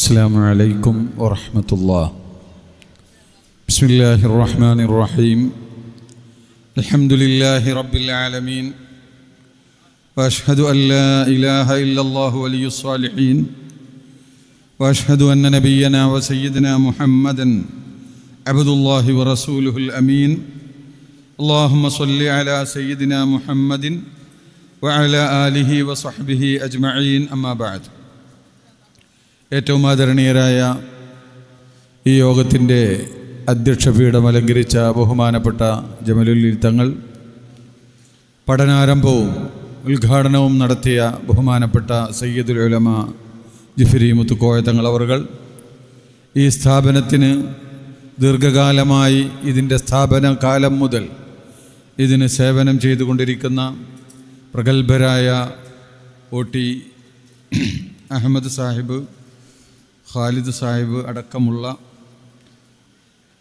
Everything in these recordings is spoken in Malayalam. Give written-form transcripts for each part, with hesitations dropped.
السلام عليكم ورحمة الله. بسم الله الرحمن الرحيم. الحمد لله رب العالمين، وأشهد أن لا إله إلا الله ولي الصالحين، وأشهد أن نبينا وسيدنا محمدا عبد الله ورسوله الأمين. اللهم صل على سيدنا محمد وعلى آله وصحبه أجمعين. أما بعد. ഏറ്റവും ആദരണീയരായ ഈ യോഗത്തിൻ്റെ അധ്യക്ഷപീഠം അലങ്കരിച്ച ബഹുമാനപ്പെട്ട ജമലുൽ തങ്ങൾ, പഠനാരംഭവും ഉദ്ഘാടനവും നടത്തിയ ബഹുമാനപ്പെട്ട സയ്യിദുൽ ഉലമ ജിഫ്രി മുത്തുക്കോയ തങ്ങൾ അവർകൾ, ഈ സ്ഥാപനത്തിന് ദീർഘകാലമായി ഇതിൻ്റെ സ്ഥാപന കാലം മുതൽ ഇതിന് സേവനം ചെയ്തുകൊണ്ടിരിക്കുന്ന പ്രഗത്ഭരായ OT അഹമ്മദ് സാഹിബ്, ഖാലിദ് സാഹിബ് അടക്കമുള്ള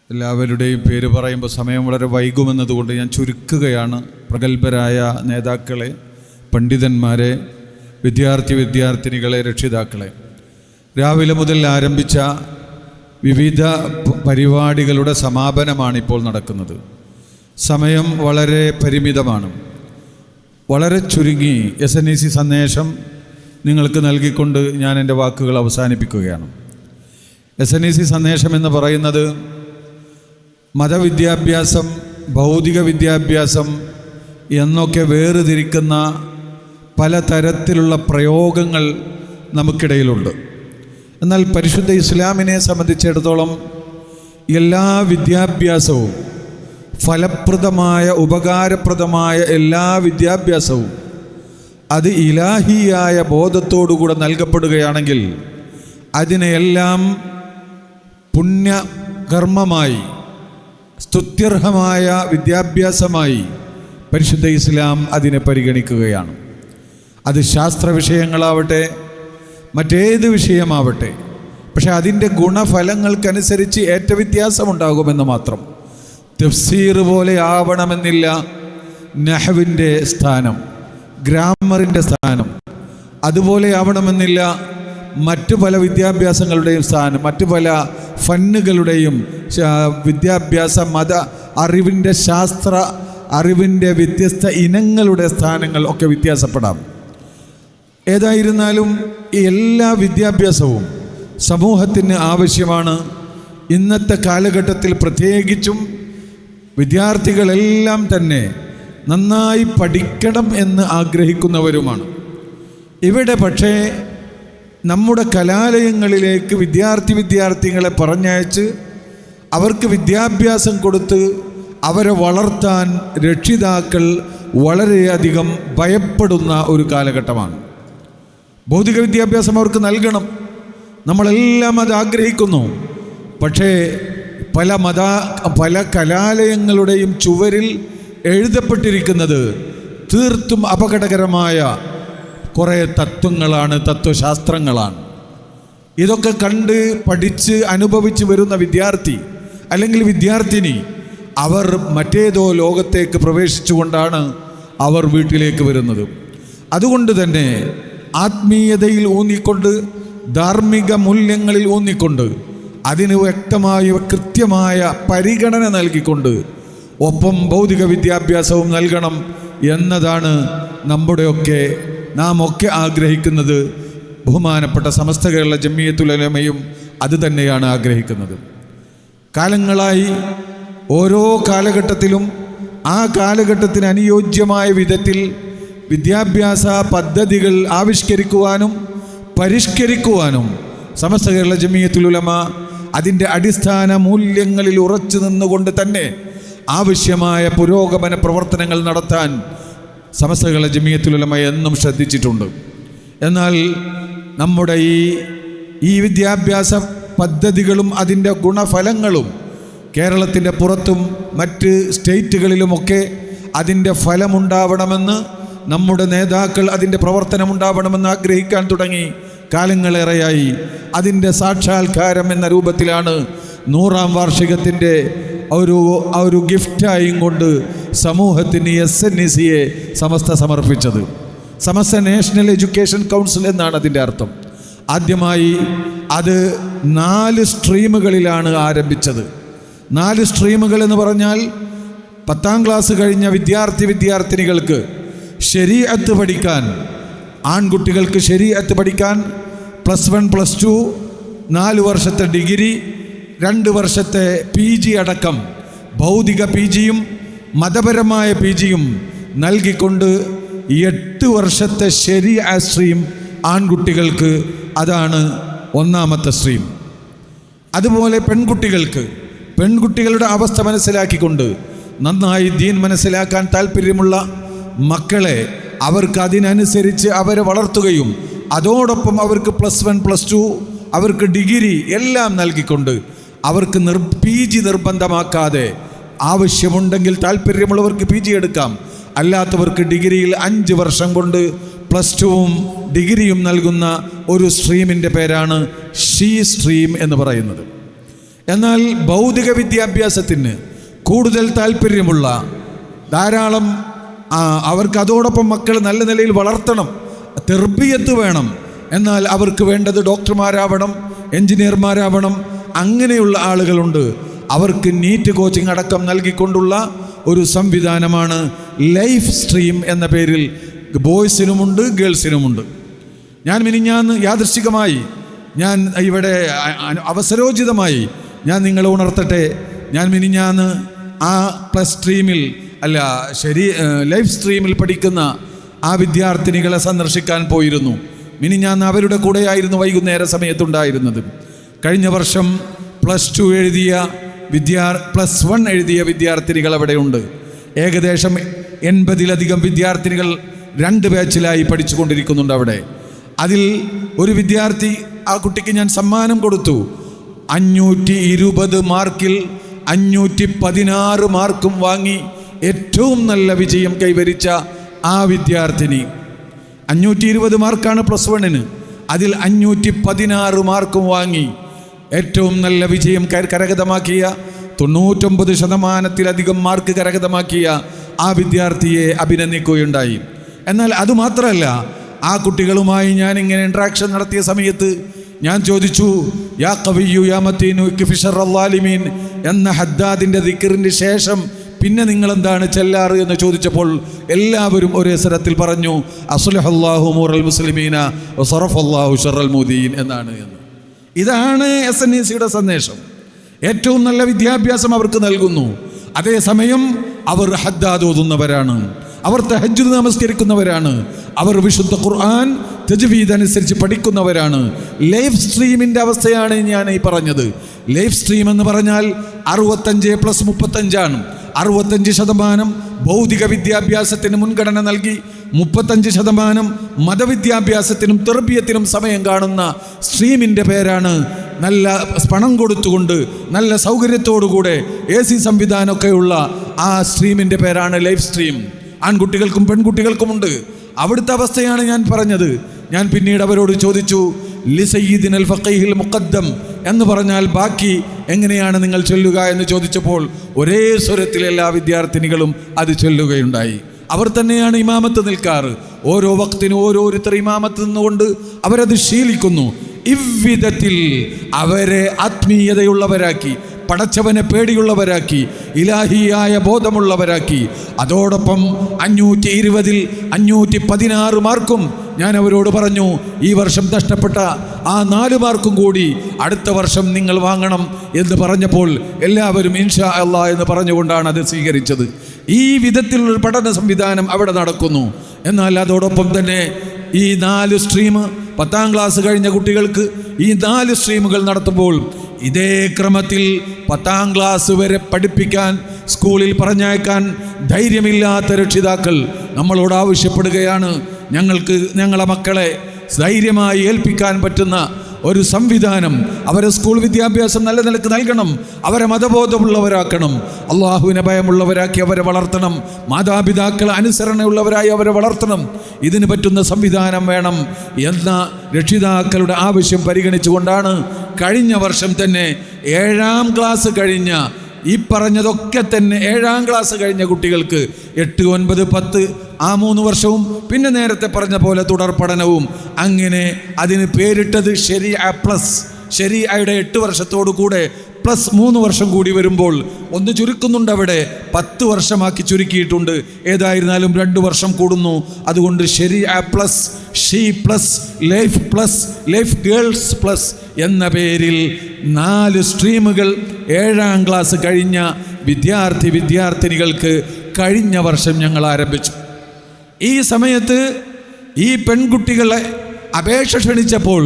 എല്ലാവരുടെയും പേര് പറയുമ്പോൾ സമയം വളരെ വൈകുമെന്നതുകൊണ്ട് ഞാൻ ചുരുക്കുകയാണ്. പ്രഗത്ഭരായ നേതാക്കളെ, പണ്ഡിതന്മാരെ, വിദ്യാർത്ഥിനികളെ, രക്ഷിതാക്കളെ, രാവിലെ മുതൽ ആരംഭിച്ച വിവിധ പരിപാടികളുടെ സമാപനമാണിപ്പോൾ നടക്കുന്നത്. സമയം വളരെ പരിമിതമാണ്. വളരെ ചുരുങ്ങി SNEC സന്ദേശം നിങ്ങൾക്ക് നൽകിക്കൊണ്ട് ഞാൻ എൻ്റെ വാക്കുകൾ അവസാനിപ്പിക്കുകയാണ്. SNEC സന്ദേശം എന്ന് പറയുന്നത് മതവിദ്യാഭ്യാസം, ഭൗതിക വിദ്യാഭ്യാസം എന്നൊക്കെ വേർതിരിക്കുന്ന പലതരത്തിലുള്ള പ്രയോഗങ്ങൾ നമുക്കിടയിലുണ്ട്. എന്നാൽ പരിശുദ്ധ ഇസ്ലാമിനെ സംബന്ധിച്ചിടത്തോളം എല്ലാ വിദ്യാഭ്യാസവും, ഫലപ്രദമായ ഉപകാരപ്രദമായ എല്ലാ വിദ്യാഭ്യാസവും അത് ഇലാഹിയായ ബോധത്തോടുകൂടെ നൽകപ്പെടുകയാണെങ്കിൽ അതിനെയെല്ലാം പുണ്യകർമ്മമായി, സ്തുത്യർഹമായ വിദ്യാഭ്യാസമായി പരിശുദ്ധ ഇസ്ലാം അതിനെ പരിഗണിക്കുകയാണ്. അത് ശാസ്ത്ര വിഷയങ്ങളാവട്ടെ, മറ്റേത് വിഷയമാവട്ടെ. പക്ഷെ അതിൻ്റെ ഗുണഫലങ്ങൾക്കനുസരിച്ച് ഏറ്റ വ്യത്യാസമുണ്ടാകുമെന്ന് മാത്രം. തഫ്സീർ പോലെ ആവണമെന്നില്ല നഹ്വിൻ്റെ സ്ഥാനം, ഗ്രാമറിൻ്റെ സ്ഥാനം. അതുപോലെ ആവണമെന്നില്ല മറ്റു പല വിദ്യാഭ്യാസങ്ങളുടെയും സ്ഥാനം, മറ്റു പല ഫന്നുകളുടെയും വിദ്യാഭ്യാസ മത അറിവിൻ്റെ, ശാസ്ത്ര അറിവിൻ്റെ വ്യത്യസ്ത ഇനങ്ങളുടെ സ്ഥാനങ്ങൾ ഒക്കെ വ്യത്യാസപ്പെടാം. ഏതായിരുന്നാലും ഈ എല്ലാ വിദ്യാഭ്യാസവും സമൂഹത്തിന് ആവശ്യമാണ്. ഇന്നത്തെ കാലഘട്ടത്തിൽ പ്രത്യേകിച്ചും വിദ്യാർത്ഥികളെല്ലാം തന്നെ നന്നായി പഠിക്കണം എന്ന് ആഗ്രഹിക്കുന്നവരുമാണ്. ഇവിടെ പക്ഷേ നമ്മുടെ കലാലയങ്ങളിലേക്ക് വിദ്യാർത്ഥികളെ പറഞ്ഞയച്ച് അവർക്ക് വിദ്യാഭ്യാസം കൊടുത്ത് അവരെ വളർത്താൻ രക്ഷിതാക്കൾ വളരെയധികം ഭയപ്പെടുന്ന ഒരു കാലഘട്ടമാണ്. ഭൗതിക വിദ്യാഭ്യാസം അവർക്ക് നൽകണം, നമ്മളെല്ലാം അത് ആഗ്രഹിക്കുന്നു. പക്ഷേ പല കലാലയങ്ങളുടെയും ചുവരിൽ എഴുതപ്പെട്ടിരിക്കുന്നത് തീർത്തും അപകടകരമായ കുറേ തത്വങ്ങളാണ്, തത്വശാസ്ത്രങ്ങളാണ്. ഇതൊക്കെ കണ്ട് പഠിച്ച് അനുഭവിച്ച് വരുന്ന വിദ്യാർത്ഥി അല്ലെങ്കിൽ വിദ്യാർത്ഥിനി അവർ മറ്റേതോ ലോകത്തേക്ക് പ്രവേശിച്ചുകൊണ്ടാണ് അവർ വീട്ടിലേക്ക് വരുന്നത്. അതുകൊണ്ട് തന്നെ ആത്മീയതയിൽ ഊന്നിക്കൊണ്ട്, ധാർമ്മിക മൂല്യങ്ങളിൽ ഊന്നിക്കൊണ്ട്, അതിന് വ്യക്തമായ കൃത്യമായ പരിഗണന നൽകിക്കൊണ്ട് ഒപ്പം ഭൗതിക വിദ്യാഭ്യാസവും നൽകണം എന്നതാണ് നാം ഒക്കെ ആഗ്രഹിക്കുന്നത്. ബഹുമാനപ്പെട്ട സമസ്ത കേരള ജമിയത്തുൽ ഉലമയും അത് തന്നെയാണ് ആഗ്രഹിക്കുന്നത്. കാലങ്ങളായി ഓരോ കാലഘട്ടത്തിലും ആ കാലഘട്ടത്തിന് അനുയോജ്യമായ വിധത്തിൽ വിദ്യാഭ്യാസ പദ്ധതികൾ ആവിഷ്കരിക്കുവാനും പരിഷ്കരിക്കുവാനും സമസ്ത കേരള ജമിയത്തുൽ ഉലമ അതിൻ്റെ അടിസ്ഥാന മൂല്യങ്ങളിൽ ഉറച്ചു നിന്നുകൊണ്ട് തന്നെ ആവശ്യമായ പുരോഗമന പ്രവർത്തനങ്ങൾ നടത്താൻ സമസ്ത കേരള ജമിയത്തുൽ ഉലമ എന്നും ശ്രദ്ധിച്ചിട്ടുണ്ട്. എന്നാൽ നമ്മുടെ ഈ വിദ്യാഭ്യാസ പദ്ധതികളും അതിൻ്റെ ഗുണഫലങ്ങളും കേരളത്തിൻ്റെ പുറത്തും മറ്റ് സ്റ്റേറ്റുകളിലുമൊക്കെ അതിൻ്റെ ഫലമുണ്ടാവണമെന്ന് നമ്മുടെ നേതാക്കൾ, അതിൻ്റെ പ്രവർത്തനമുണ്ടാവണമെന്ന് ആഗ്രഹിക്കാൻ തുടങ്ങി കാലങ്ങളേറെയായി. അതിൻ്റെ സാക്ഷാത്കാരം എന്ന രൂപത്തിലാണ് 100ാം വാർഷികത്തിൻ്റെ ഒരു ഗിഫ്റ്റായും കൊണ്ട് സമൂഹത്തിന് SNECയെ സമസ്ത സമർപ്പിച്ചത്. സമസ്ത നാഷണൽ എഡ്യൂക്കേഷൻ കൗൺസിൽ എന്നാണ് അതിൻ്റെ അർത്ഥം. ആദ്യമായി അത് 4 സ്ട്രീമുകളിലാണ് ആരംഭിച്ചത്. 4 സ്ട്രീമുകൾ എന്ന് പറഞ്ഞാൽ 10ാം ക്ലാസ് കഴിഞ്ഞ വിദ്യാർത്ഥിനികൾക്ക് ശരീഅത്ത് പഠിക്കാൻ, ആൺകുട്ടികൾക്ക് ശരീഅത്ത് പഠിക്കാൻ +1 +2 4 വർഷത്തെ ഡിഗ്രി, 2 വർഷത്തെ PG അടക്കം ഭൗതിക PGയും മതപരമായ PGയും നൽകിക്കൊണ്ട് 8 വർഷത്തെ ശരീഅ സ്ട്രീം ആൺകുട്ടികൾക്ക്, അതാണ് 1ാമത്തെ സ്ട്രീം. അതുപോലെ പെൺകുട്ടികളുടെ അവസ്ഥ മനസ്സിലാക്കിക്കൊണ്ട് നന്നായി ദീൻ മനസ്സിലാക്കാൻ താല്പര്യമുള്ള മക്കളെ അവർക്ക് അതിനനുസരിച്ച് അവരെ വളർത്തുകയും അതോടൊപ്പം അവർക്ക് +1 +2 അവർക്ക് ഡിഗ്രി എല്ലാം നൽകിക്കൊണ്ട് അവർക്ക് PG നിർബന്ധമാക്കാതെ ആവശ്യമുണ്ടെങ്കിൽ താല്പര്യമുള്ളവർക്ക് PG എടുക്കാം, അല്ലാത്തവർക്ക് ഡിഗ്രിയിൽ 5 വർഷം കൊണ്ട് +2വും ഡിഗ്രിയും നൽകുന്ന ഒരു സ്ട്രീമിൻ്റെ പേരാണ് ഷീ സ്ട്രീം എന്ന് പറയുന്നത്. എന്നാൽ ഭൗതിക വിദ്യാഭ്യാസത്തിന് കൂടുതൽ താല്പര്യമുള്ള ധാരാളം അവർക്ക് അതോടൊപ്പം മക്കൾ നല്ല നിലയിൽ വളർത്തണം, തെർബിയത്ത് വേണം, എന്നാൽ അവർക്ക് വേണ്ടത് ഡോക്ടർമാരാവണം, എൻജിനീയർമാരാവണം, അങ്ങനെയുള്ള ആളുകളുണ്ട്. അവർക്ക് നീറ്റ് കോച്ചിങ് അടക്കം നൽകിക്കൊണ്ടുള്ള ഒരു സംവിധാനമാണ് ലൈഫ് സ്ട്രീം എന്ന പേരിൽ ബോയ്സിനുമുണ്ട് ഗേൾസിനുമുണ്ട്. ഞാൻ മിനിഞ്ഞാന്ന് യാദൃശ്ചികമായി ഇവിടെ അവസരോചിതമായി ഞാൻ നിങ്ങളെ ഉണർത്തട്ടെ. ഞാൻ മിനിഞ്ഞാന്ന് ആ ലൈഫ് സ്ട്രീമിൽ പഠിക്കുന്ന ആ വിദ്യാർത്ഥിനികളെ സന്ദർശിക്കാൻ പോയിരുന്നു. മിനിഞ്ഞാന്ന് അവരുടെ കൂടെയായിരുന്നു വൈകുന്നേര സമയത്തുണ്ടായിരുന്നത്. കഴിഞ്ഞ വർഷം +2 എഴുതിയ +1 എഴുതിയ വിദ്യാർത്ഥിനികൾ അവിടെയുണ്ട്. ഏകദേശം 80-ലധികം വിദ്യാർത്ഥിനികൾ 2 ബാച്ചിലായി പഠിച്ചുകൊണ്ടിരിക്കുന്നുണ്ട് അവിടെ. അതിൽ ഒരു വിദ്യാർത്ഥി, ആ കുട്ടിക്ക് ഞാൻ സമ്മാനം കൊടുത്തു. 520 മാർക്കിൽ 516 മാർക്കും വാങ്ങി ഏറ്റവും നല്ല വിജയം കൈവരിച്ച ആ വിദ്യാർത്ഥിനി. 520 മാർക്കാണ് +1-ന്, അതിൽ 516 മാർക്കും വാങ്ങി ഏറ്റവും നല്ല വിജയം കരഗതമാക്കിയ 99% മാർക്ക് കരഗതമാക്കിയ ആ വിദ്യാർത്ഥിയെ അഭിനന്ദിക്കുകയുണ്ടായി. എന്നാൽ അതുമാത്രമല്ല, ആ കുട്ടികളുമായി ഞാൻ ഇങ്ങനെ ഇൻട്രാക്ഷൻ നടത്തിയ സമയത്ത് ഞാൻ ചോദിച്ചു, യാ ഖവിയ്യു യാ മതീനു ഇക്ഫി ശർറൽ ളാലിമീൻ എന്ന ഹദ്ദാദിൻ്റെ ദിക്റിന് ശേഷം പിന്നെ നിങ്ങളെന്താണ് ചെല്ലാറ് എന്ന് ചോദിച്ചപ്പോൾ എല്ലാവരും ഒരേ സ്വരത്തിൽ പറഞ്ഞു, അസ്ലഹല്ലാഹു ഉമൂറൽ മുസ്ലിമീന വസറഫല്ലാഹു ശർറൽ മുദീൻ എന്നാണ്. ഇതാണ് SNECയുടെ സന്ദേശം. ഏറ്റവും നല്ല വിദ്യാഭ്യാസം അവർക്ക് നൽകുന്നു. അതേസമയം അവർ ഹദ്ദാദ് ഓതുന്നവരാണ്, അവർ തഹജ്ജുദ് നമസ്കരിക്കുന്നവരാണ്, അവർ വിശുദ്ധ ഖുർആൻ തജ്വീദ് അനുസരിച്ച് പഠിക്കുന്നവരാണ്. ലൈഫ് സ്ട്രീമിൻ്റെ അവസ്ഥയാണ് ഞാൻ ഈ പറഞ്ഞത്. ലൈഫ് സ്ട്രീം എന്ന് പറഞ്ഞാൽ 65 + 35 65% ഭൗതിക വിദ്യാഭ്യാസത്തിന് മുൻഗണന നൽകി 35% മതവിദ്യാഭ്യാസത്തിനും തെർബിയത്തിനും സമയം കാണുന്ന സ്ട്രീമിൻ്റെ പേരാണ്, നല്ല പണം കൊടുത്തുകൊണ്ട് നല്ല സൗകര്യത്തോടുകൂടെ AC സംവിധാനമൊക്കെയുള്ള ആ സ്ട്രീമിൻ്റെ പേരാണ് ലൈഫ് സ്ട്രീം. ആൺകുട്ടികൾക്കും പെൺകുട്ടികൾക്കുമുണ്ട്. അവിടുത്തെ അവസ്ഥയാണ് ഞാൻ പറഞ്ഞത്. ഞാൻ പിന്നീട് അവരോട് ചോദിച്ചു, ലിസയ്യിദിനൽ ഫഖീഹിൽ മുഖദ്ദം എന്ന് പറഞ്ഞാൽ ബാക്കി എങ്ങനെയാണ് നിങ്ങൾ ചൊല്ലുക എന്ന് ചോദിച്ചപ്പോൾ ഒരേ സ്വരത്തിൽ എല്ലാ വിദ്യാർത്ഥിനികളും അത് ചൊല്ലുകയുണ്ടായി. അവർ തന്നെയാണ് ഇമാമത്ത് നിൽക്കാറ്. ഓരോ വക്തിനും ഓരോരുത്തർ ഇമാമത്ത് നിന്നുകൊണ്ട് അവരത് ശീലിക്കുന്നു. ഇவ்விധത്തിൽ അവരെ ആത്മീയതയുള്ളവരാക്കി, പടച്ചവനെ പേടിയുള്ളവരാക്കി, ഇലാഹിയായ ബോധമുള്ളവരാക്കി. അതോടൊപ്പം 520-ൽ 516 മാർക്കും ഞാൻ അവരോട് പറഞ്ഞു, ഈ വർഷം നഷ്ടപ്പെട്ട ആ 4 മാർക്കും കൂടി അടുത്ത വർഷം നിങ്ങൾ വാങ്ങണം എന്ന് പറഞ്ഞപ്പോൾ എല്ലാവരും ഇൻഷാ അല്ലാഹ് എന്ന് പറഞ്ഞുകൊണ്ടാണ് അത് സ്വീകരിച്ചത്. ഈ വിധത്തിലുള്ളൊരു പഠന സംവിധാനം അവിടെ നടക്കുന്നു. എന്നാൽ അതോടൊപ്പം തന്നെ ഈ 4 സ്ട്രീം 10ാം ക്ലാസ് കഴിഞ്ഞ കുട്ടികൾക്ക് ഈ 4 സ്ട്രീമുകൾ നടത്തുമ്പോൾ ഇതേ ക്രമത്തിൽ 10ാം ക്ലാസ് വരെ പഠിപ്പിക്കാൻ സ്കൂളിൽ പറഞ്ഞയക്കാൻ ധൈര്യമില്ലാത്ത രക്ഷിതാക്കൾ നമ്മളോട് ആവശ്യപ്പെടുകയാണ്, ഞങ്ങളെ മക്കളെ ധൈര്യമായി ഏൽപ്പിക്കാൻ പറ്റുന്ന ഒരു സംവിധാനം, അവരെ സ്കൂൾ വിദ്യാഭ്യാസം നല്ല നിലക്ക് നൽകണം, അവരെ മതബോധമുള്ളവരാക്കണം, അള്ളാഹുവിനെ ഭയമുള്ളവരാക്കി അവരെ വളർത്തണം, മാതാപിതാക്കളെ അനുസരണയുള്ളവരായി അവരെ വളർത്തണം. ഇതിന് പറ്റുന്ന സംവിധാനം വേണം എന്ന രക്ഷിതാക്കളുടെ ആവശ്യം പരിഗണിച്ചുകൊണ്ടാണ് കഴിഞ്ഞ വർഷം തന്നെ 7ാം ക്ലാസ് കഴിഞ്ഞ ഈ പറഞ്ഞതൊക്കെ തന്നെ 7ാം ക്ലാസ് കഴിഞ്ഞ കുട്ടികൾക്ക് 8, 9, 10 ആ 3 വർഷവും പിന്നെ നേരത്തെ പറഞ്ഞ പോലെ തുടർ പഠനവും, അങ്ങനെ അതിന് പേരിട്ടത് ശരീഅ പ്ലസ്. ശരീഅയുടെ 8 വർഷത്തോടു കൂടെ പ്ലസ് 3 വർഷം കൂടി വരുമ്പോൾ ഒന്ന് ചുരുക്കുന്നുണ്ട്, അവിടെ 10 വർഷമാക്കി ചുരുക്കിയിട്ടുണ്ട്. ഏതായിരുന്നാലും 2 വർഷം കൂടുന്നു. അതുകൊണ്ട് ശരീഅ plus, she plus, life plus, life girls plus എന്ന പേരിൽ 4 സ്ട്രീമുകൾ 7ാം ക്ലാസ് കഴിഞ്ഞ വിദ്യാർത്ഥിനികൾക്ക് കഴിഞ്ഞ വർഷം ഞങ്ങൾ ആരംഭിച്ചു. ഈ സമയത്ത് ഈ പെൺകുട്ടികളെ അപേക്ഷ ക്ഷണിച്ചപ്പോൾ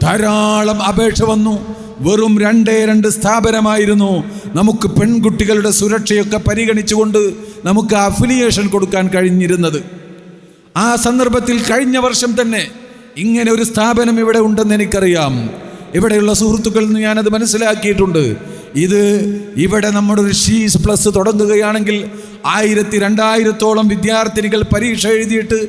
ധാരാളം അപേക്ഷ വന്നു. വെറും 2 സ്ഥാപനമായിരുന്നു നമുക്ക് പെൺകുട്ടികളുടെ സുരക്ഷയൊക്കെ പരിഗണിച്ചുകൊണ്ട് നമുക്ക് അഫിലിയേഷൻ കൊടുക്കാൻ കഴിഞ്ഞിരുന്നത്. ആ സന്ദർഭത്തിൽ കഴിഞ്ഞ വർഷം തന്നെ ഇങ്ങനെ ഒരു സ്ഥാപനം ഇവിടെ ഉണ്ടെന്ന് എനിക്കറിയാം. ഇവിടെയുള്ള സുഹൃത്തുക്കളിൽ നിന്ന് ഞാനത് മനസ്സിലാക്കിയിട്ടുണ്ട്. ഇവിടെ നമ്മുടെ ഒരു ഷീസ് പ്ലസ് തുടങ്ങുകയാണെങ്കിൽ 1000-2000 വിദ്യാർത്ഥിനികൾ പരീക്ഷ എഴുതിയിട്ട്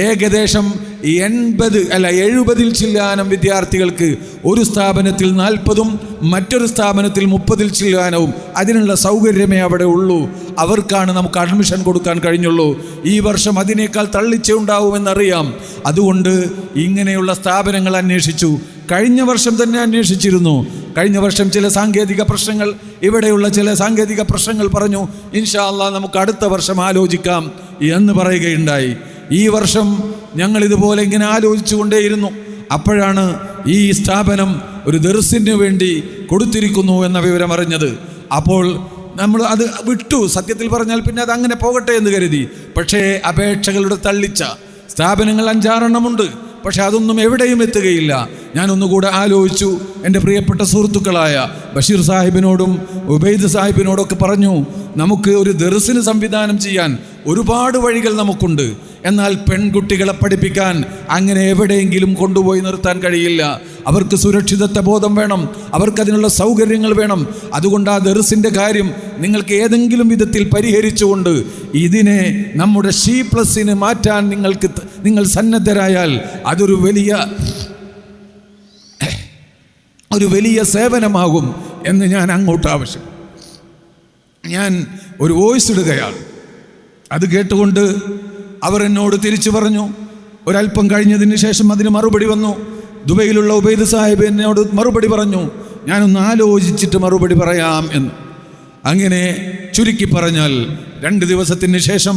ഏകദേശം 70 ചില്ലാനം വിദ്യാർത്ഥികൾക്ക് ഒരു സ്ഥാപനത്തിൽ 40-ഉം മറ്റൊരു സ്ഥാപനത്തിൽ 30 ചില്ലാനവും അതിനുള്ള സൗകര്യമേ അവിടെ ഉള്ളൂ. അവർക്കാണ് നമുക്ക് അഡ്മിഷൻ കൊടുക്കാൻ കഴിഞ്ഞുള്ളൂ. ഈ വർഷം അതിനേക്കാൾ തള്ളിച്ച ഉണ്ടാവുമെന്നറിയാം. അതുകൊണ്ട് ഇങ്ങനെയുള്ള സ്ഥാപനങ്ങൾ അന്വേഷിച്ചു. കഴിഞ്ഞ വർഷം തന്നെ അന്വേഷിച്ചിരുന്നു. കഴിഞ്ഞ വർഷം ചില സാങ്കേതിക പ്രശ്നങ്ങൾ, ഇവിടെയുള്ള ചില സാങ്കേതിക പ്രശ്നങ്ങൾ പറഞ്ഞു, ഇൻഷാ അല്ലാഹ് നമുക്ക് അടുത്ത വർഷം ആലോചിക്കാം എന്ന് പറയുകയുണ്ടായി. ഈ വർഷം ഞങ്ങൾ ഇതുപോലെ ഇങ്ങനെ ആലോചിച്ചു കൊണ്ടേയിരുന്നു. അപ്പോഴാണ് ഈ സ്ഥാപനം ഒരു ദർസിന് വേണ്ടി കൊടുത്തിരിക്കുന്നു എന്ന വിവരം അറിഞ്ഞത്. അപ്പോൾ നമ്മൾ അത് വിട്ടു. സത്യത്തിൽ പറഞ്ഞാൽ പിന്നെ അത് അങ്ങനെ പോകട്ടെ എന്ന് കരുതി. പക്ഷേ അപേക്ഷകളുടെ തള്ളിച്ച സ്ഥാപനങ്ങൾ 5-6 എണ്ണമുണ്ട്. പക്ഷെ അതൊന്നും എവിടെയും എത്തുകയില്ല. ഞാനൊന്നുകൂടെ ആലോചിച്ചു. എൻ്റെ പ്രിയപ്പെട്ട സുഹൃത്തുക്കളായ ബഷീർ സാഹിബിനോടും ഉബൈദ് സാഹിബിനോടൊക്കെ പറഞ്ഞു, നമുക്ക് ഒരു ദർസിന് സംവിധാനം ചെയ്യാൻ ഒരുപാട് വഴികൾ നമുക്കുണ്ട്. എന്നാൽ പെൺകുട്ടികളെ പഠിപ്പിക്കാൻ അങ്ങനെ എവിടെയെങ്കിലും കൊണ്ടുപോയി നിർത്താൻ കഴിയില്ല. അവർക്ക് സുരക്ഷിതത്വ ബോധം വേണം, അവർക്കതിനുള്ള സൗകര്യങ്ങൾ വേണം. അതുകൊണ്ട് ആ ദർസിൻ്റെ കാര്യം നിങ്ങൾക്ക് ഏതെങ്കിലും വിധത്തിൽ പരിഹരിച്ചുകൊണ്ട് ഇതിനെ നമ്മുടെ ഷീ പ്ലസിന് മാറ്റാൻ നിങ്ങൾ സന്നദ്ധരായാൽ അതൊരു വലിയ സേവനമാകും എന്ന് ഞാൻ അങ്ങോട്ട് ആവശ്യം. ഞാൻ ഒരു വോയിസ് ഇടുകയാണ്. അത് കേട്ടുകൊണ്ട് അവർ എന്നോട് തിരിച്ചു പറഞ്ഞു. ഒരല്പം കഴിഞ്ഞതിന് ശേഷം അതിന് മറുപടി വന്നു. ദുബൈയിലുള്ള ഉബൈദ് സാഹിബ് എന്നോട് മറുപടി പറഞ്ഞു, ഞാനൊന്ന് ആലോചിച്ചിട്ട് മറുപടി പറയാം എന്ന്. അങ്ങനെ ചുരുക്കി പറഞ്ഞാൽ 2 ദിവസത്തിന് ശേഷം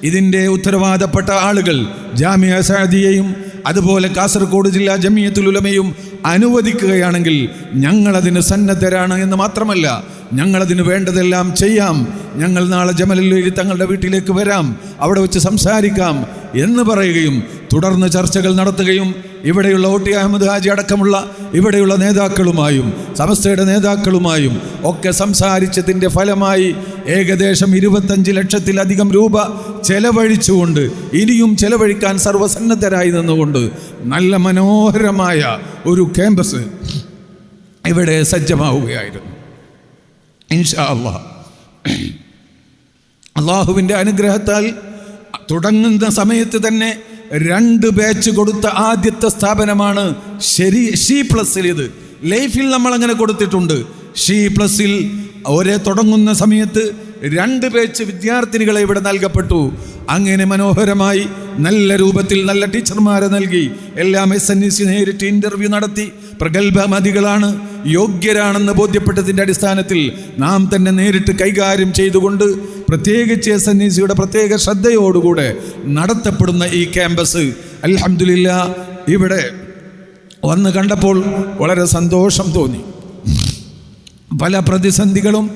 ഇതിൻ്റെ ഉത്തരവാദപ്പെട്ട ആളുകൾ ജാമിഅ സഅദിയയും അതുപോലെ കാസർഗോഡ് ജില്ലാ ജമിയത്തുൽ ഉലമയും അനുവദിക്കുകയാണെങ്കിൽ ഞങ്ങളതിന് സന്നദ്ധരാണ് എന്ന് മാത്രമല്ല, ഞങ്ങളതിന് വേണ്ടതെല്ലാം ചെയ്യാം. ഞങ്ങൾ നാളെ ജമലുൽ തങ്ങളുടെ വീട്ടിലേക്ക് വരാം, അവിടെ വെച്ച് സംസാരിക്കാം എന്ന് പറയുകയും തുടർന്ന് ചർച്ചകൾ നടത്തുകയും ഇവിടെയുള്ള OT അഹമ്മദ് ഹാജി അടക്കമുള്ള ഇവിടെയുള്ള നേതാക്കളുമായും സമസ്തയുടെ നേതാക്കളുമായും ഒക്കെ സംസാരിച്ചതിൻ്റെ ഫലമായി ഏകദേശം 25 ലക്ഷത്തിലധികം രൂപ ചെലവഴിച്ചുകൊണ്ട് ഇനിയും ചെലവഴിക്കാൻ സർവ്വസന്നദ്ധരായി നിന്നുകൊണ്ട് നല്ല മനോഹരമായ ഒരു ക്യാമ്പസ് ഇവിടെ സജ്ജമാവുകയായിരുന്നു. ഇൻഷാ അല്ലാഹ് അള്ളാഹുവിൻ്റെ അനുഗ്രഹത്താൽ തുടങ്ങുന്ന സമയത്ത് തന്നെ 2 ബാച്ച് കൊടുത്ത ആദ്യത്തെ സ്ഥാപനമാണ് ഷീ പ്ലസിൽ. ഇത് ലൈഫിൽ നമ്മളങ്ങനെ കൊടുത്തിട്ടുണ്ട്. ഷീ പ്ലസിൽ തുടങ്ങുന്ന സമയത്ത് 2 ബാച്ച് വിദ്യാർത്ഥിനികളെ ഇവിടെ നൽകപ്പെട്ടു. അങ്ങനെ മനോഹരമായി നല്ല രൂപത്തിൽ നല്ല ടീച്ചർമാരെ നൽകി എല്ലാം SNEC നേരിട്ട് ഇൻ്റർവ്യൂ നടത്തി പ്രഗത്ഭമതികളാണ്, യോഗ്യരാണെന്ന് ബോധ്യപ്പെട്ടതിൻ്റെ അടിസ്ഥാനത്തിൽ നാം തന്നെ നേരിട്ട് കൈകാര്യം ചെയ്തുകൊണ്ട് പ്രത്യേകിച്ച് SNECയുടെ പ്രത്യേക ശ്രദ്ധയോടുകൂടെ നടത്തപ്പെടുന്ന ഈ ക്യാമ്പസ് അൽഹംദുലില്ലാഹ് ഇവിടെ വന്ന് കണ്ടപ്പോൾ വളരെ സന്തോഷം തോന്നി. പല പ്രതിസന്ധികളും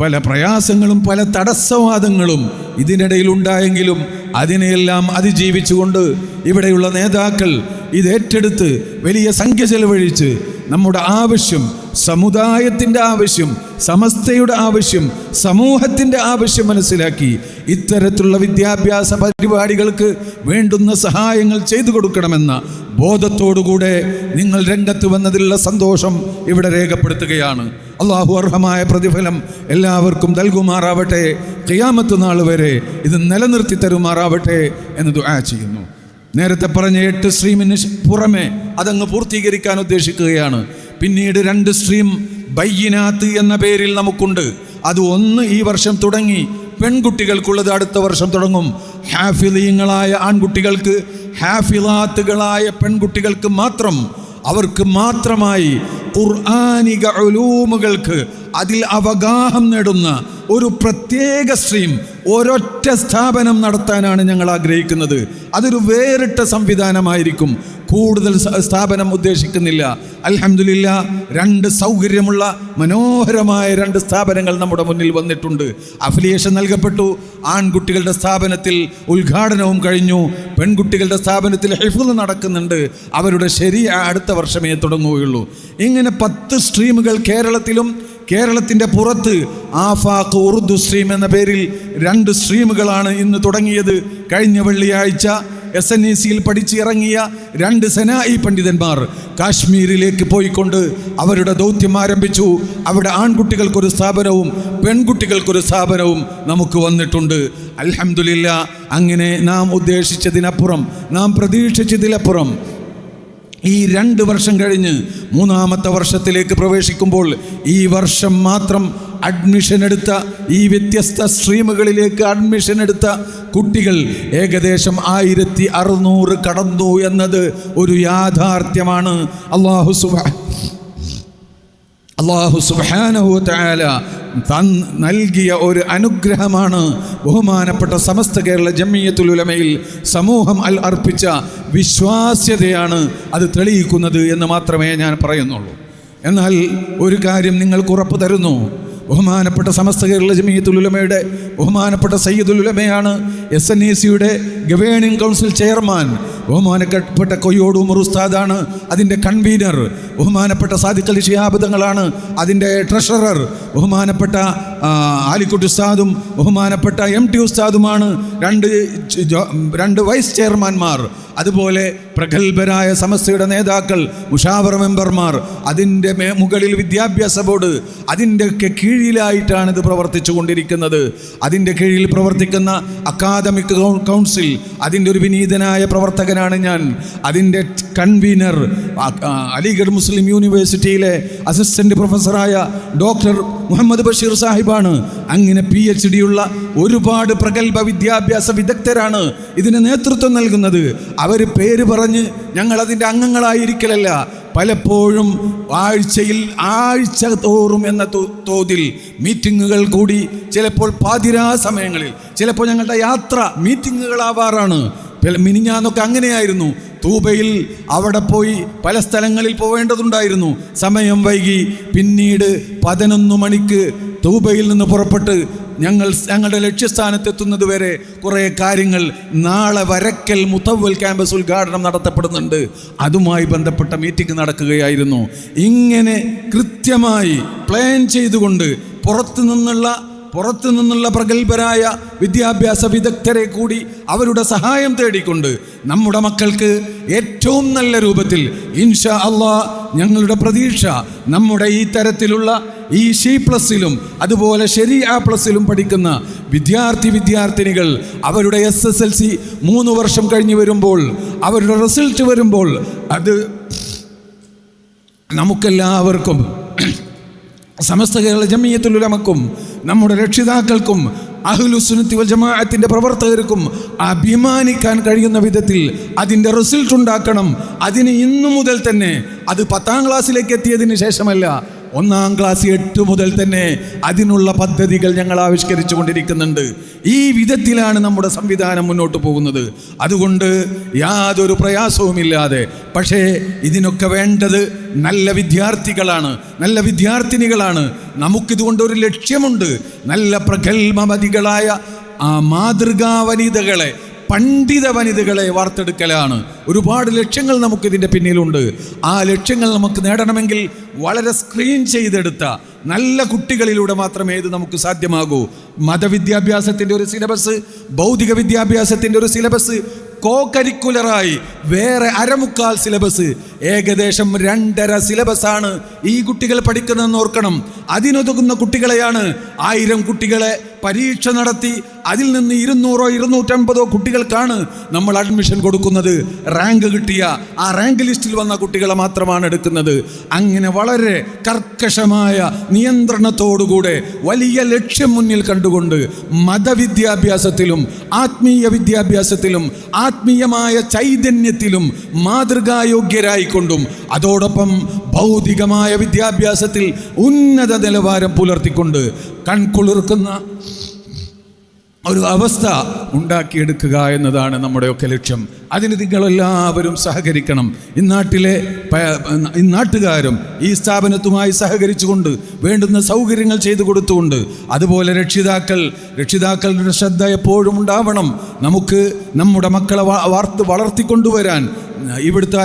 പല പ്രയാസങ്ങളും പല തടസ്സവാദങ്ങളും ഇതിനിടയിൽ ഉണ്ടായെങ്കിലും അതിനെയെല്ലാം അതിജീവിച്ചുകൊണ്ട് ഇവിടെയുള്ള നേതാക്കൾ ഇത് ഏറ്റെടുത്ത് വലിയ സംഖ്യ ചെലവഴിച്ച് നമ്മുടെ ആവശ്യം, സമുദായത്തിൻ്റെ ആവശ്യം, സമസ്തയുടെ ആവശ്യം, സമൂഹത്തിൻ്റെ ആവശ്യം മനസ്സിലാക്കി ഇത്തരത്തിലുള്ള വിദ്യാഭ്യാസ പരിപാടികൾക്ക് വേണ്ടുന്ന സഹായങ്ങൾ ചെയ്തു കൊടുക്കണമെന്ന ബോധത്തോടുകൂടെ നിങ്ങൾ രംഗത്ത് വന്നതിലുള്ള സന്തോഷം ഇവിടെ രേഖപ്പെടുത്തുകയാണ്. അള്ളാഹു അർഹമായ പ്രതിഫലം എല്ലാവർക്കും നൽകുമാറാവട്ടെ. ഖിയാമത്ത് നാൾ വരെ ഇത് നിലനിർത്തി തരുമാറാവട്ടെ എന്ന് ദുആ ചെയ്യുന്നു. നേരത്തെ പറഞ്ഞ 8 സ്ട്രീമിന് പുറമെ അതങ്ങ് പൂർത്തീകരിക്കാൻ ഉദ്ദേശിക്കുകയാണ്. പിന്നീട് 2 സ്ട്രീം ബയ്യിനാത്ത് എന്ന പേരിൽ നമുക്കുണ്ട്. അത് ഒന്ന് ഈ വർഷം തുടങ്ങി. പെൺകുട്ടികൾക്കുള്ളത് അടുത്ത വർഷം തുടങ്ങും. ഹാഫിളീങ്ങളായ ആൺകുട്ടികൾക്ക്, ഹാഫിളാത്തുകളായ പെൺകുട്ടികൾക്ക് മാത്രം, അവർക്ക് മാത്രമായി ഖുർആനിക ഉലൂമുകൾക്ക് അതിൽ അവഗാഹം നേടുന്ന ഒരു പ്രത്യേക സ്ട്രീം, ഒരൊറ്റ സ്ഥാപനം നടത്താനാണ് ഞങ്ങൾ ആഗ്രഹിക്കുന്നത്. അതൊരു വേറിട്ട സംവിധാനമായിരിക്കും. കൂടുതൽ സ്ഥാപനം ഉദ്ദേശിക്കുന്നില്ല. അൽഹംദുലില്ലാ, 2 സൗകര്യമുള്ള മനോഹരമായ 2 സ്ഥാപനങ്ങൾ നമ്മുടെ മുന്നിൽ വന്നിട്ടുണ്ട്. അഫിലിയേഷൻ നൽകപ്പെട്ടു. ആൺകുട്ടികളുടെ സ്ഥാപനത്തിൽ ഉദ്ഘാടനവും കഴിഞ്ഞു. പെൺകുട്ടികളുടെ സ്ഥാപനത്തിൽ ഹിഫ്ള് നടക്കുന്നുണ്ട്. അവരുടെ ശരിയ അടുത്ത വർഷമേ തുടങ്ങുകയുള്ളൂ. ഇങ്ങനെ 10 സ്ട്രീമുകൾ കേരളത്തിലും കേരളത്തിൻ്റെ പുറത്ത് ആഫാഖ് ഉറുദു സ്ട്രീം എന്ന പേരിൽ 2 സ്ട്രീമുകളാണ് ഇന്ന് തുടങ്ങിയത്. കഴിഞ്ഞ വെള്ളിയാഴ്ച SNECയിൽ പഠിച്ചിറങ്ങിയ 2 സനായി പണ്ഡിതന്മാർ കാശ്മീരിലേക്ക് പോയിക്കൊണ്ട് അവരുടെ ദൗത്യം ആരംഭിച്ചു. അവിടെ ആൺകുട്ടികൾക്കൊരു സ്ഥാപനവും പെൺകുട്ടികൾക്കൊരു സ്ഥാപനവും നമുക്ക് വന്നിട്ടുണ്ട്. അൽഹംദുലില്ലാ, അങ്ങനെ നാം ഉദ്ദേശിച്ചതിനപ്പുറം, നാം പ്രതീക്ഷിച്ചതിലപ്പുറം ഈ 2 വർഷം കഴിഞ്ഞ് 3-ാമത്തെ വർഷത്തിലേക്ക് പ്രവേശിക്കുമ്പോൾ ഈ വർഷം മാത്രം അഡ്മിഷൻ എടുത്ത, ഈ വ്യത്യസ്ത സ്ട്രീമുകളിലേക്ക് അഡ്മിഷൻ എടുത്ത കുട്ടികൾ ഏകദേശം 1600 കടന്നു എന്നത് ഒരു യാഥാർത്ഥ്യമാണ്. അല്ലാഹു സുബ്ഹാനഹു വ തആല നൽകിയ ഒരു അനുഗ്രഹമാണ്. ബഹുമാനപ്പെട്ട സമസ്ത കേരള ജംഇയ്യത്തുൽ ഉലമയിൽ സമൂഹം അർപ്പിച്ച വിശ്വാസ്യതയാണ് അത് തെളിയിക്കുന്നത് എന്ന് മാത്രമേ ഞാൻ പറയുന്നുള്ളൂ. എന്നാൽ ഒരു കാര്യം നിങ്ങൾക്ക് ഉറപ്പ് തരുന്നു. ബഹുമാനപ്പെട്ട സമസ്ത കേരള ജംഇയ്യത്തുൽ ഉലമയുടെ ബഹുമാനപ്പെട്ട സയ്യിദുൽ ഉലമയാണ് SNECയുടെ ഗവേണിംഗ് കൗൺസിൽ ചെയർമാൻ. ബഹുമാനപ്പെട്ട കൊയ്യോട് ഉമർ ഉസ്താദാണ് അതിൻ്റെ കൺവീനർ. ബഹുമാനപ്പെട്ട സാദിഖ് അലി ശിഹാബ് തങ്ങളാണ് അതിൻ്റെ ട്രഷറർ. ബഹുമാനപ്പെട്ട ആലിക്കുട്ടി ഉസ്താദും ബഹുമാനപ്പെട്ട MT ഉസ്താദുമാണ് 2 വൈസ് ചെയർമാൻമാർ. അതുപോലെ പ്രഗത്ഭരായ സമസ്തയുടെ നേതാക്കൾ, മുഷാവറ മെമ്പർമാർ, അതിൻ്റെ മുകളിൽ വിദ്യാഭ്യാസ ബോർഡ്, അതിൻ്റെയൊക്കെ കീഴിലായിട്ടാണ് ഇത് പ്രവർത്തിച്ചു കൊണ്ടിരിക്കുന്നത്. അതിൻ്റെ കീഴിൽ പ്രവർത്തിക്കുന്ന അക്കാദമിക് കൗൺസിൽ, അതിൻ്റെ ഒരു വിനീതനായ പ്രവർത്തകനാണ് ഞാൻ. അതിൻ്റെ കൺവീനർ അലിഗഡ് മുസ്ലിം യൂണിവേഴ്സിറ്റിയിലെ അസിസ്റ്റൻ്റ് പ്രൊഫസറായ ഡോക്ടർ മുഹമ്മദ് ബഷീർ സാഹിബാണ്. അങ്ങനെ PhD ഉള്ള ഒരുപാട് പ്രഗത്ഭ വിദ്യാഭ്യാസ വിദഗ്ധരാണ് ഇതിന് നേതൃത്വം നൽകുന്നത്. അവർ പേര് പറഞ്ഞ് ഞങ്ങളതിൻ്റെ അംഗങ്ങളായിരിക്കലല്ല, പലപ്പോഴും ആഴ്ച തോറും എന്ന തോതിൽ മീറ്റിങ്ങുകൾ കൂടി, ചിലപ്പോൾ പാതിരാ സമയങ്ങളിൽ, ചിലപ്പോൾ ഞങ്ങളുടെ യാത്ര മീറ്റിങ്ങുകളാവാറാണ്. മിനിഞ്ഞാന്നൊക്കെ അങ്ങനെയായിരുന്നു. തൂബയിൽ അവിടെ പോയി പല സ്ഥലങ്ങളിൽ പോവേണ്ടതുണ്ടായിരുന്നു. സമയം വൈകി. പിന്നീട് 11 മണിക്ക് തൂബയിൽ നിന്ന് പുറപ്പെട്ട് ഞങ്ങളുടെ ലക്ഷ്യസ്ഥാനത്തെത്തുന്നത് വരെ കുറേ കാര്യങ്ങൾ. നാളെ വരക്കൽ മുത്തവ്വൽ ക്യാമ്പസ് ഉദ്ഘാടനം നടത്തപ്പെടുന്നുണ്ട്. അതുമായി ബന്ധപ്പെട്ട മീറ്റിംഗ് നടക്കുകയായിരുന്നു. ഇങ്ങനെ കൃത്യമായി പ്ലാൻ ചെയ്തുകൊണ്ട് പുറത്തു നിന്നുള്ള പ്രഗത്ഭരായ വിദ്യാഭ്യാസ വിദഗ്ധരെ കൂടി അവരുടെ സഹായം തേടിക്കൊണ്ട് നമ്മുടെ മക്കൾക്ക് ഏറ്റവും നല്ല രൂപത്തിൽ ഇൻഷാ അല്ലാഹ്, ഞങ്ങളുടെ പ്രതീക്ഷ നമ്മുടെ ഈ തരത്തിലുള്ള ഈ C+ലും അതുപോലെ ശരീഅ പ്ലസിലും പഠിക്കുന്ന വിദ്യാർത്ഥിനികൾ അവരുടെ SSLC 3 വർഷം കഴിഞ്ഞ് വരുമ്പോൾ, അവരുടെ റിസൾട്ട് വരുമ്പോൾ, അത് നമുക്കെല്ലാവർക്കും, സമസ്ത കേരള ജംഇയ്യത്തുൽ ഉലമക്കും നമ്മുടെ രക്ഷിതാക്കൾക്കും അഹ്ലുസുന്നത്തി വൽ ജമാഅത്തിന്റെ പ്രവർത്തകർക്കും അഭിമാനിക്കാൻ കഴിയുന്ന വിധത്തിൽ അതിൻ്റെ റിസൾട്ട് ഉണ്ടാക്കണം. അതിന് ഇന്നു മുതൽ തന്നെ, അത് 10ാം ക്ലാസ്സിലേക്ക് എത്തിയതിന് ശേഷമല്ല, 1ാം ക്ലാസ് 8 മുതൽ തന്നെ അതിനുള്ള പദ്ധതികൾ ഞങ്ങൾ ആവിഷ്കരിച്ചു കൊണ്ടിരിക്കുന്നുണ്ട്. ഈ വിധത്തിലാണ് നമ്മുടെ സംവിധാനം മുന്നോട്ട് പോകുന്നത്. അതുകൊണ്ട് യാതൊരു പ്രയാസവുമില്ലാതെ, പക്ഷേ ഇതിനൊക്കെ വേണ്ടത് നല്ല വിദ്യാർത്ഥികളാണ്, നല്ല വിദ്യാർത്ഥിനികളാണ്. നമുക്കിതുകൊണ്ട് ഒരു ലക്ഷ്യമുണ്ട്. നല്ല പ്രഗത്ഭമതികളായ മാതൃകാ വനിതകളെ, പണ്ഡിത വനിതകളെ വാർത്തെടുക്കലാണ്. ഒരുപാട് ലക്ഷ്യങ്ങൾ നമുക്കിതിൻ്റെ പിന്നിലുണ്ട്. ആ ലക്ഷ്യങ്ങൾ നമുക്ക് നേടണമെങ്കിൽ വളരെ സ്ക്രീൻ ചെയ്തെടുത്ത നല്ല കുട്ടികളിലൂടെ മാത്രമേ ഇത് നമുക്ക് സാധ്യമാകൂ. മതവിദ്യാഭ്യാസത്തിൻ്റെ ഒരു സിലബസ്, ഭൗതിക വിദ്യാഭ്യാസത്തിൻ്റെ ഒരു സിലബസ് കോ കരിക്കുലറായി വേറെ അരമുക്കാൽ സിലബസ്, ഏകദേശം 2.5 സിലബസാണ് ഈ കുട്ടികൾ പഠിക്കുന്നതെന്ന് ഓർക്കണം. അതിനൊതുങ്ങുന്ന കുട്ടികളെയാണ് 1000 കുട്ടികളെ പരീക്ഷ നടത്തി അതിൽ നിന്ന് 200 250 കുട്ടികൾക്കാണ് നമ്മൾ അഡ്മിഷൻ കൊടുക്കുന്നത്. റാങ്ക് കിട്ടിയ ആ റാങ്ക് ലിസ്റ്റിൽ വന്ന കുട്ടികളെ മാത്രമാണ് എടുക്കുന്നത്. അങ്ങനെ വളരെ കർക്കശമായ നിയന്ത്രണത്തോടുകൂടെ വലിയ ലക്ഷ്യം മുന്നിൽ കണ്ടുകൊണ്ട് മതവിദ്യാഭ്യാസത്തിലും ആത്മീയ വിദ്യാഭ്യാസത്തിലും ആത്മീയമായ ചൈതന്യത്തിലും മാതൃകായോഗ്യരായിക്കൊണ്ടും അതോടൊപ്പം ഭൗതികമായ വിദ്യാഭ്യാസത്തിൽ ഉന്നത നിലവാരം പുലർത്തിക്കൊണ്ട് കൺകുളിർക്കുന്ന ഒരു അവസ്ഥ ഉണ്ടാക്കിയെടുക്കുക എന്നതാണ് നമ്മുടെയൊക്കെ ലക്ഷ്യം. അതിന് നിങ്ങളെല്ലാവരും സഹകരിക്കണം. ഈ നാട്ടുകാരും ഈ സ്ഥാപനത്തുമായി സഹകരിച്ചുകൊണ്ട് വേണ്ടുന്ന സൗകര്യങ്ങൾ ചെയ്തു കൊടുത്തുകൊണ്ട്, അതുപോലെ രക്ഷിതാക്കളുടെ ശ്രദ്ധ എപ്പോഴും ഉണ്ടാവണം. നമുക്ക് നമ്മുടെ മക്കളെ വളർത്തിക്കൊണ്ടുവരാൻ ഇവിടുത്തെ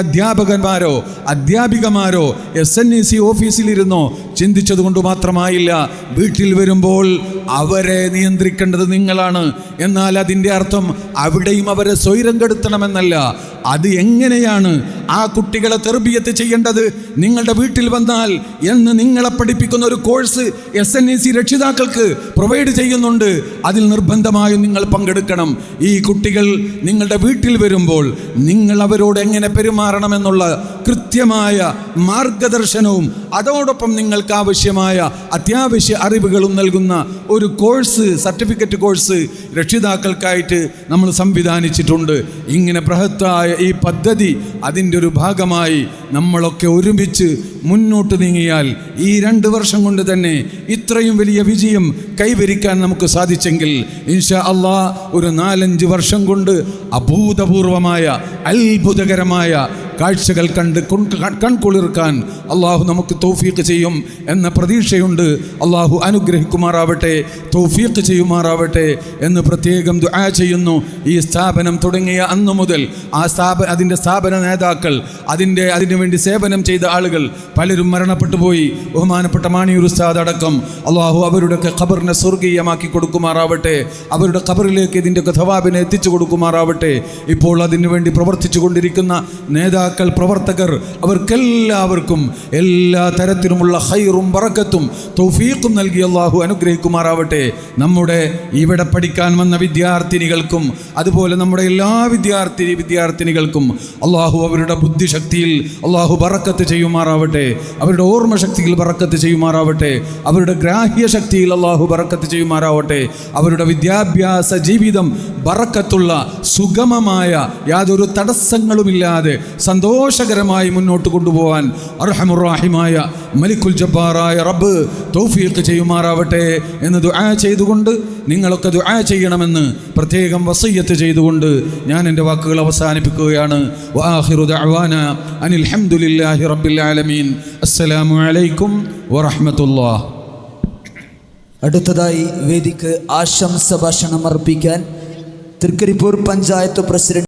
അധ്യാപികമാരോ SNEC ഓഫീസിലിരുന്നോ ചിന്തിച്ചത് കൊണ്ട് മാത്രമായില്ല. വീട്ടിൽ വരുമ്പോൾ അവരെ നിയന്ത്രിക്കേണ്ടത് നിങ്ങളാണ്. എന്നാൽ അതിൻ്റെ അർത്ഥം അവിടെയും അവരെ സ്വൈരം കെടുത്തണമെന്നല്ല. അത് എങ്ങനെയാണ് ആ കുട്ടികളെ തെർബിയത്ത് ചെയ്യേണ്ടത് നിങ്ങളുടെ വീട്ടിൽ വന്നാൽ എന്ന് നിങ്ങളെ പഠിപ്പിക്കുന്ന ഒരു കോഴ്സ് SNEC രക്ഷിതാക്കൾക്ക് പ്രൊവൈഡ് ചെയ്യുന്നുണ്ട്. അതിൽ നിർബന്ധമായും നിങ്ങൾ പങ്കെടുക്കണം. ഈ കുട്ടികൾ നിങ്ങളുടെ വീട്ടിൽ വരുമ്പോൾ നിങ്ങൾ അവരോട് എങ്ങനെ പെരുമാറണമെന്നുള്ള കൃത്യമായ മാർഗദർശനവും അതോടൊപ്പം നിങ്ങൾക്ക് ആവശ്യമായ അത്യാവശ്യ അറിവുകളും നൽകുന്ന ഒരു കോഴ്സ്, സർട്ടിഫിക്കറ്റ് കോഴ്സ് രക്ഷിതാക്കൾക്കായിട്ട് നമ്മൾ സംവിധാനിച്ചിട്ടുണ്ട്. ഇങ്ങനെ ബൃഹത്തായ ഈ പദ്ധതി അതിൻ്റെ ഒരു ഭാഗമായി നമ്മളൊക്കെ ഒരുമിച്ച് മുന്നോട്ട് നീങ്ങിയാൽ ഈ 2 വർഷം കൊണ്ട് തന്നെ ഇത്രയും വലിയ വിജയം കൈവരിക്കാൻ നമുക്ക് സാധിച്ചെങ്കിൽ ഇൻഷാ അല്ലാഹ് ഒരു 4-5 വർഷം കൊണ്ട് അഭൂതപൂർവമായ അത്ഭുതകരമായ കാഴ്ചകൾ കണ്ട് കൺകുളിർക്കാൻ അള്ളാഹു നമുക്ക് തൗഫീഖ് ചെയ്യും എന്ന പ്രതീക്ഷയുണ്ട്. അള്ളാഹു അനുഗ്രഹിക്കുമാറാവട്ടെ, തൗഫീഖ് ചെയ്യുമാറാവട്ടെ എന്ന് പ്രത്യേകം ദുആ ചെയ്യുന്നു. ഈ സ്ഥാപനം തുടങ്ങിയ അന്നു മുതൽ അതിൻ്റെ സ്ഥാപന നേതാക്കൾ, അതിനു വേണ്ടി സേവനം ചെയ്ത ആളുകൾ പലരും മരണപ്പെട്ടു പോയി. ബഹുമാനപ്പെട്ട മാണിയൂർ ഉസ്താദ് അടക്കം അള്ളാഹു അവരുടെയൊക്കെ ഖബറിനെ സ്വർഗീയമാക്കി കൊടുക്കുമാറാവട്ടെ. അവരുടെ ഖബറിലേക്ക് ഇതിൻ്റെയൊക്കെ ഥവാബിനെ എത്തിച്ചു കൊടുക്കുമാറാവട്ടെ. ഇപ്പോൾ അതിനു വേണ്ടി പ്രവർത്തിച്ചു കൊണ്ടിരിക്കുന്ന നേതാക്കൾ, പ്രവർത്തകർ, അവർക്കെല്ലാവർക്കും എല്ലാ തരത്തിലുമുള്ള ഖൈറും ബറക്കത്തും തൗഫീഖും നൽകി അള്ളാഹു അനുഗ്രഹിക്കുമാറാവട്ടെ. നമ്മുടെ ഇവിടെ പഠിക്കാൻ വന്ന വിദ്യാർത്ഥിനികൾക്കും അതുപോലെ നമ്മുടെ എല്ലാ വിദ്യാർത്ഥിനികൾക്കും അള്ളാഹു അവരുടെ ബുദ്ധിശക്തിയിൽ അള്ളാഹു ബറക്കത്ത് ചെയ്യുമാറാവട്ടെ. അവരുടെ ഓർമ്മശക്തിയിൽ ബറക്കത്ത് ചെയ്യുമാറാവട്ടെ. അവരുടെ ഗ്രാഹ്യശക്തിയിൽ അള്ളാഹു ബറക്കത്ത് ചെയ്യുമാറാവട്ടെ. അവരുടെ വിദ്യാഭ്യാസ ജീവിതം ബറക്കത്തുള്ള സുഗമമായ യാതൊരു തടസ്സങ്ങളുമില്ലാതെ സന്തോഷകരമായി മുന്നോട്ട് കൊണ്ടുപോകാൻ അർഹമുർ റഹീമായ മലിക്കുൽ ജബ്ബാറായ റബ്ബ് തൗഫീഖ് ചെയ്യുമാറാവട്ടെ എന്ന് ദുആ ചെയ്തുകൊണ്ട് നിങ്ങളൊക്കെ ദുആ ചെയ്യണമെന്ന് പ്രത്യേകം വസിയ്യത്ത് ചെയ്തുകൊണ്ട് ഞാൻ എൻ്റെ വാക്കുകൾ അവസാനിപ്പിക്കുകയാണ്. വആഖിറു ദഅവാനാ അനിൽ ഹംദുലില്ലാഹി റബ്ബിൽ ആലമീൻ. അസ്സലാമു അലൈക്കും വറഹ്മത്തുള്ളാഹി. അടുത്തതായി വേദിക്ക് ആശംസ ഭാഷണം അർപ്പിക്കാൻ തൃക്കരിപ്പൂർ പഞ്ചായത്ത് പ്രസിഡന്റ്